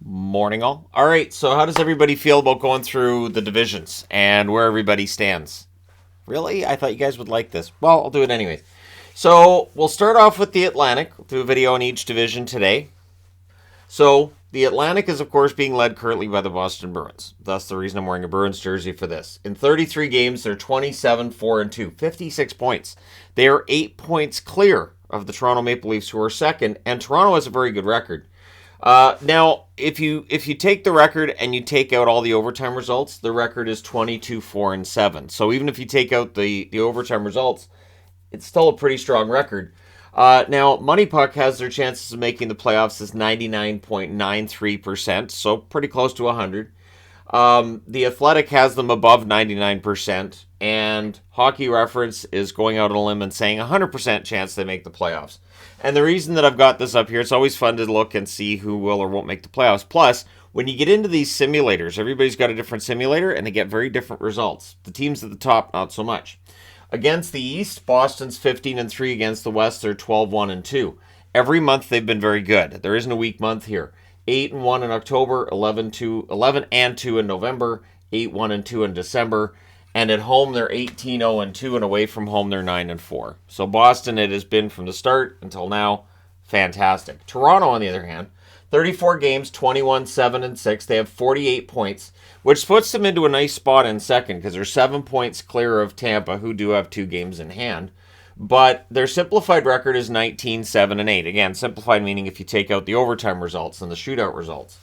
Morning, all. All right, so how does everybody feel about going through the divisions and where everybody stands? Really? I thought you guys would like this. Well, I'll do it anyways. So we'll start off with the Atlantic. We'll do a video on each division today. So the Atlantic is, of course, being led currently by the Boston Bruins. Thus, the reason I'm wearing a Bruins jersey for this. In 33 games, they're 27-4-2, 56 points. They are 8 points clear of the Toronto Maple Leafs, who are second, and Toronto has a very good record. Now, if you take the record and you take out all the overtime results, the record is 22-4-7. So even if you take out the overtime results, it's still a pretty strong record. Now, Money Puck has their chances of making the playoffs as 99.93%, so pretty close to 100. The Athletic has them above 99%, and Hockey Reference is going out on a limb and saying 100% chance they make the playoffs. And the reason that I've got this up here, it's always fun to look and see who will or won't make the playoffs. Plus, when you get into these simulators, everybody's got a different simulator, and they get very different results. The teams at the top, not so much. Against the East, Boston's 15-3. Against the West, they're 12-1-2. Every month they've been very good. There isn't a weak month here. 8-1 in October, 11-2 in November, 8-1-2 in December, and at home they're 18-0-2, and away from home they're 9-4. So Boston, it has been from the start until now fantastic. Toronto, on the other hand, 34 games, 21-7-6. They have 48 points, which puts them into a nice spot in second because they're 7 points clear of Tampa, who do have 2 games in hand. But their simplified record is 19-7-8. Again, simplified meaning if you take out the overtime results and the shootout results,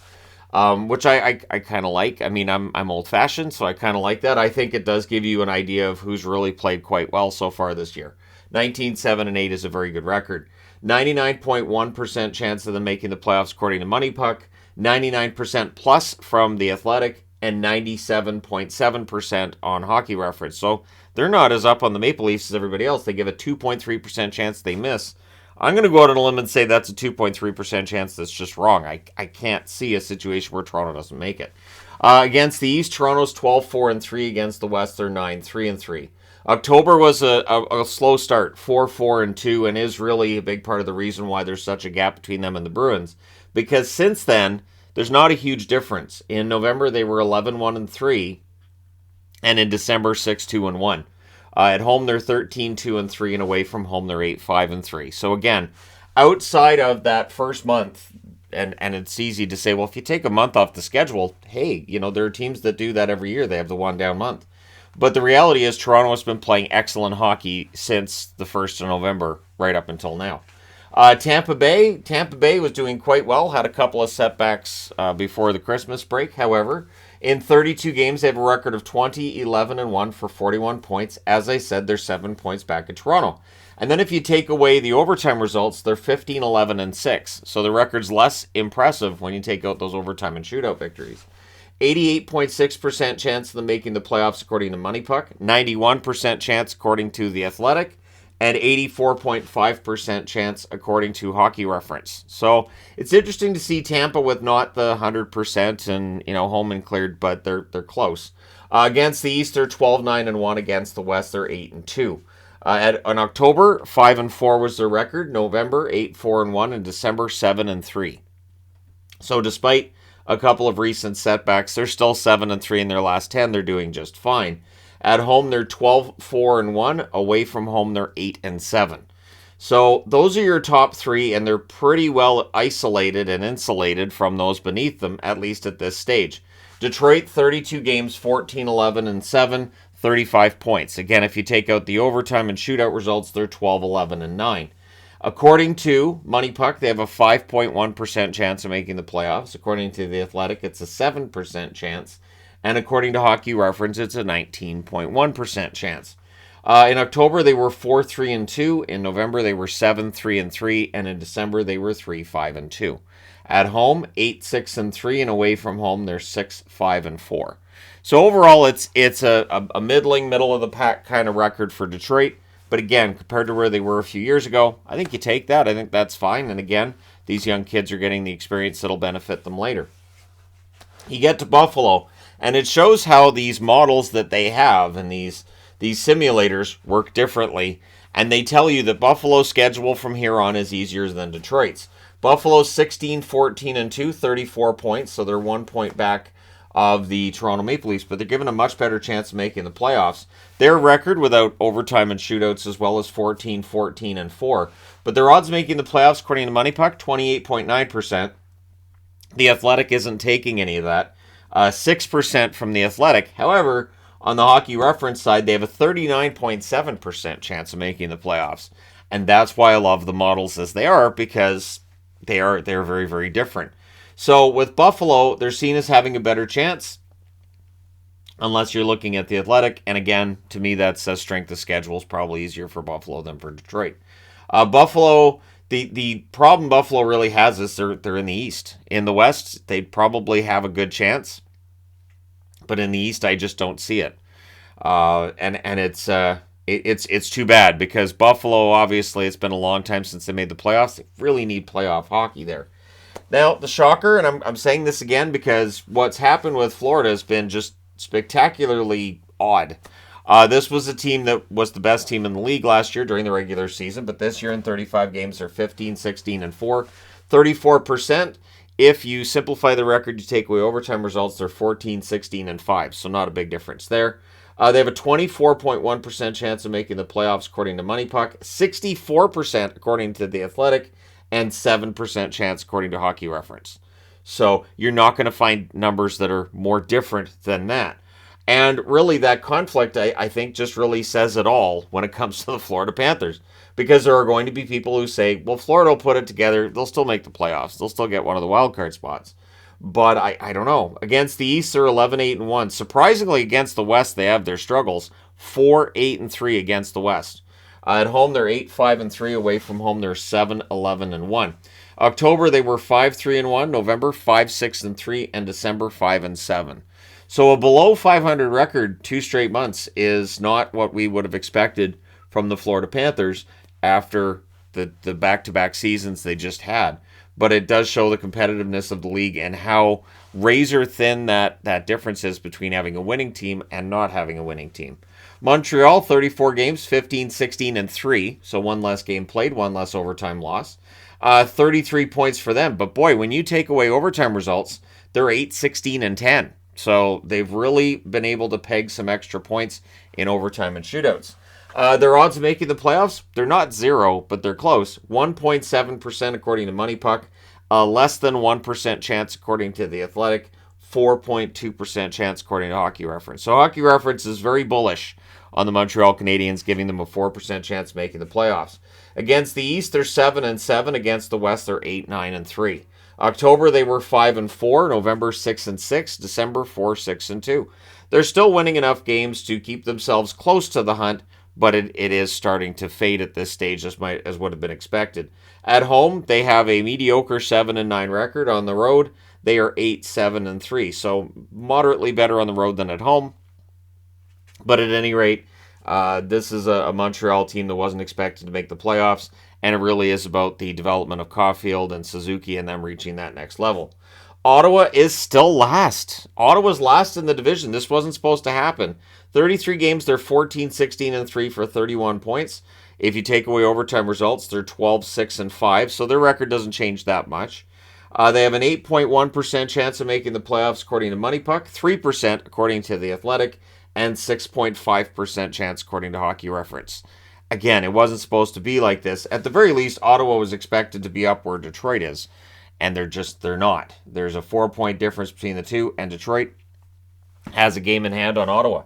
which I kind of like. I mean, I'm old-fashioned, so I kind of like that. I think it does give you an idea of who's really played quite well so far this year. 19-7-8 is a very good record. 99.1% chance of them making the playoffs according to Money Puck, 99% plus from The Athletic, and 97.7% on Hockey Reference. So they're not as up on the Maple Leafs as everybody else. They give a 2.3% chance they miss. I'm going to go out on a limb and say that's a 2.3% chance that's just wrong. I can't see a situation where Toronto doesn't make it. Against the East, Toronto's 12-4-3. Against the West, they're 9-3-3. October was a slow start, 4-4-2, and is really a big part of the reason why there's such a gap between them and the Bruins. Because since then, there's not a huge difference. In November, they were 11-1-3, and in December, 6-2-1. At home, they're 13-2-3, and away from home, they're 8-5-3. So again, outside of that first month, and it's easy to say, well, if you take a month off the schedule, hey, there are teams that do that every year. They have the one down month. But the reality is Toronto has been playing excellent hockey since the 1st of November, right up until now. Tampa Bay was doing quite well, had a couple of setbacks before the Christmas break. However, in 32 games, they have a record of 20-11-1 for 41 points. As I said, they're 7 points back at Toronto. And then if you take away the overtime results, they're 15-11-6. So the record's less impressive when you take out those overtime and shootout victories. 88.6% chance of them making the playoffs according to Money Puck, 91% chance according to The Athletic, and 84.5% chance according to Hockey Reference. So it's interesting to see Tampa with not the 100% and home and cleared, but they're close. Against the East, they're 12-9-1. Against the West, they're 8-2. In October, 5-4 was their record. November, 8-4-1, and December, 7-3. So despite a couple of recent setbacks, they're still 7-3 in their last 10. They're doing just fine. At home, they're 12-4-1. Away from home, they're 8-7. So those are your top 3, and they're pretty well isolated and insulated from those beneath them, at least at this stage. Detroit, 32 games, 14-11-7, 35 points. Again, if you take out the overtime and shootout results, they're 12-11-9. According to Money Puck, they have a 5.1% chance of making the playoffs. According to The Athletic, it's a 7% chance. And according to Hockey Reference, it's a 19.1% chance. In October, they were 4-3-2. In November, they were 7-3-3. And in December, they were 3-5-2. At home, 8-6-3. And away from home, they're 6-5-4. So overall, it's a middling, middle-of-the-pack kind of record for Detroit. But again, compared to where they were a few years ago, I think you take that. I think that's fine. And again, these young kids are getting the experience that'll benefit them later. You get to Buffalo, and it shows how these models that they have and these simulators work differently. And they tell you that Buffalo's schedule from here on is easier than Detroit's. Buffalo 16, 14, and 2, 34 points, so they're 1 point back of the Toronto Maple Leafs, but they're given a much better chance of making the playoffs. Their record without overtime and shootouts as well as 14, 14, and 4. But their odds of making the playoffs, according to Money Puck, 28.9%. The Athletic isn't taking any of that. 6% from The Athletic. However, on the Hockey Reference side, they have a 39.7% chance of making the playoffs. And that's why I love the models as they are, because they're very, very different. So with Buffalo, they're seen as having a better chance, unless you're looking at the Athletic. And again, to me, that says strength of schedule is probably easier for Buffalo than for Detroit. Buffalo, the problem Buffalo really has is they're in the East. In the West, they'd probably have a good chance, but in the East, I just don't see it. And it's too bad, because Buffalo, obviously, it's been a long time since they made the playoffs. They really need playoff hockey there. Now, the shocker, and I'm saying this again because what's happened with Florida has been just spectacularly odd. This was a team that was the best team in the league last year during the regular season, but this year in 35 games, they're 15, 16, and 4. 34%. If you simplify the record, you take away overtime results, they're 14, 16, and 5, so not a big difference there. They have a 24.1% chance of making the playoffs, according to Money Puck, 64% according to The Athletic, and 7% chance according to Hockey Reference. So you're not going to find numbers that are more different than that. And really, that conflict, I think, just really says it all when it comes to the Florida Panthers. Because there are going to be people who say, well, Florida will put it together. They'll still make the playoffs. They'll still get one of the wild card spots. But I don't know. Against the East, they're 11, 8, and 1. Surprisingly, against the West, they have their struggles. 4, 8, and 3 against the West. At home, they're 8, 5, and 3. Away from home, they're 7, 11, and 1. October, they were 5, 3, and 1. November, 5, 6, and 3. And December, 5, and 7. So a below 500 record 2 straight months is not what we would have expected from the Florida Panthers after the back-to-back seasons they just had. But it does show the competitiveness of the league and how razor-thin that difference is between having a winning team and not having a winning team. Montreal, 34 games, 15, 16, and 3. So one less game played, one less overtime loss. 33 points for them. But boy, when you take away overtime results, they're 8, 16, and 10. So they've really been able to peg some extra points in overtime and shootouts. Their odds of making the playoffs, they're not 0, but they're close. 1.7% according to Money Puck. Less than 1% chance according to The Athletic. 4.2% chance according to Hockey Reference. So Hockey Reference is very bullish on the Montreal Canadiens, giving them a 4% chance of making the playoffs. Against the East, they're 7 and 7. Against the West, they're 8, 9, and 3. October, they were 5 and 4. November, 6 and 6. December, 4, 6, and 2. They're still winning enough games to keep themselves close to the hunt, but it is starting to fade at this stage, as would have been expected. At home, they have a mediocre 7 and 9 record. On the road, they are 8, 7, and 3. So moderately better on the road than at home. But at any rate, this is a Montreal team that wasn't expected to make the playoffs, and it really is about the development of Caulfield and Suzuki and them reaching that next level. Ottawa is still last. Ottawa's last in the division. This wasn't supposed to happen. 33 games, they're 14, 16, and 3 for 31 points. If you take away overtime results, they're 12, 6, and 5, so their record doesn't change that much. They have an 8.1% chance of making the playoffs according to Money Puck, 3% according to The Athletic, and 6.5% chance according to Hockey Reference. Again, it wasn't supposed to be like this. At the very least, Ottawa was expected to be up where Detroit is, and they're not. There's a 4-point difference between the two, and Detroit has a game in hand on Ottawa.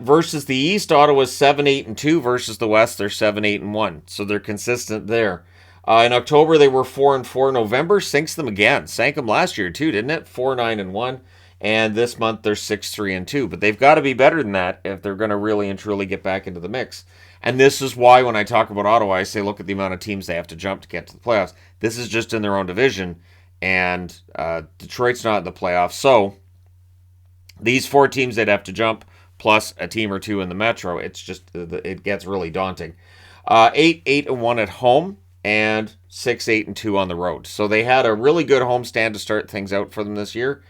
Versus the East, Ottawa's 7, 8, and 2. Versus the West, they're 7, 8, and 1. So they're consistent there. In October, they were 4 and 4. November sinks them again. Sank them last year too, didn't it? 4, 9, and 1. And this month, they're 6, 3, and 2. But they've got to be better than that if they're going to really and truly get back into the mix. And this is why when I talk about Ottawa, I say look at the amount of teams they have to jump to get to the playoffs. This is just in their own division, and Detroit's not in the playoffs. So these 4 teams they'd have to jump, plus a team or 2 in the Metro. It's just, it gets really daunting. 8, 8, and 1 at home, and 6, 8, and 2 on the road. So they had a really good homestand to start things out for them this year,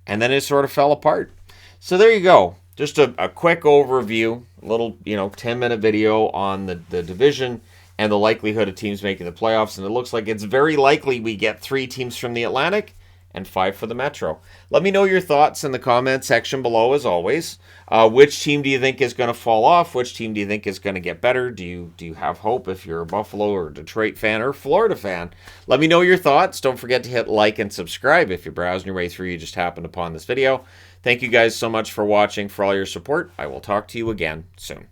and then it sort of fell apart. So there you go. Just a quick overview, a little 10-minute video on the division and the likelihood of teams making the playoffs. And it looks like it's very likely we get 3 teams from the Atlantic and 5 for the Metro. Let me know your thoughts in the comment section below, as always. Which team do you think is going to fall off? Which team do you think is going to get better? Do you have hope if you're a Buffalo or Detroit fan or Florida fan? Let me know your thoughts. Don't forget to hit like and subscribe if you're browsing your way through. You just happened upon this video. Thank you guys so much for watching, for all your support. I will talk to you again soon.